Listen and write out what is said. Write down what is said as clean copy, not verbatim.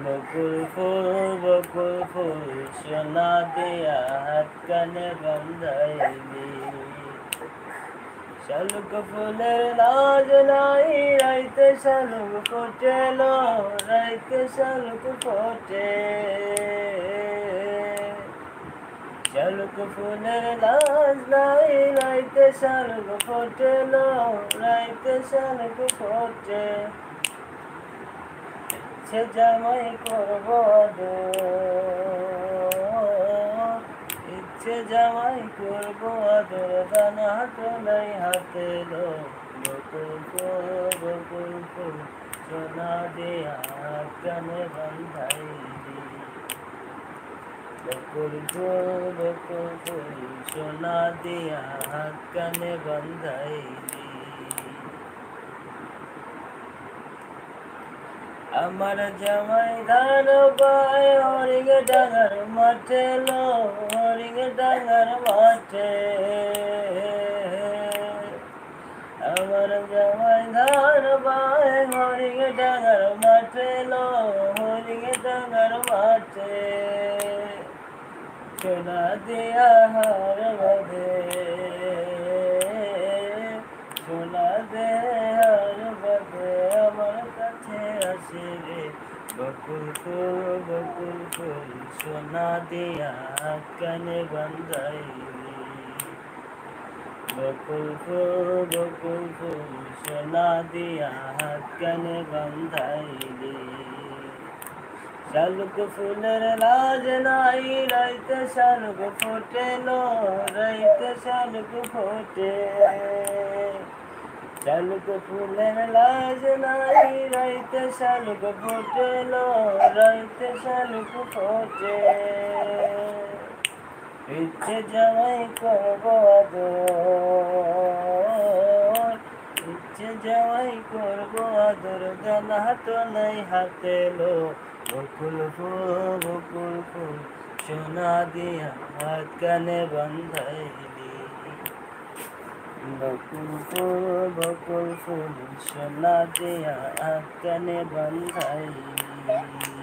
বকুল ফুল সোনা দিয়া হাত কানে বান্ধাইলি শালুক ফুলের লাজ নাই রাইতে শালুক ফোটেলো রাইতে শালুক ফোটে শালুক ফুলের লাজ নাই রাইতে শালুক ফোটেলো রাইতে শালুক ফোটে ইচ্ছে জামাই করব ইচ্ছে জামাই করব আদর দানা তোলাই হাতে লো বকুল ফুল সোনা দিয়া কানে বান্ধাইলি বকুল ফুল সোনা দিয়া কানে বান্ধাইলি আমার জামাই ধান পায় হরিং ডাঙার মাঠে লো হরিং ডাঙার মাঠে আমার জামাই ধান পায় হরিং ডাঙার মাঠে লো হরিং ডাঙার মাঠে সোনা দিয়া হার বাঁধে সোনা দে হার বাঁধে আমার কাছে আসে রে বকুল ফুল সোনা দিয়া কানে বান্ধাইলি বকুল ফুল সোনা দিয়া কানে বান্ধাইলি শালুক ফুলের লাজ নাই রাইতে শালুক ফোটেলো রাইতে শালুক ফোটে শালুক ফুলের লাজ নাই রাইতে শালুক ফোটেলো রাইতে শালুক ফোটে ইচ্ছে জামাই করব আদর ইচ্ছে জামাই করব আদর দানা তো নাই হাতে লো বকুল ফুল সোনা দিয়া হাত কানে বান্ধাইলি বকুল ফুল সোনা দিয়া হাত কানে বান্ধাইলি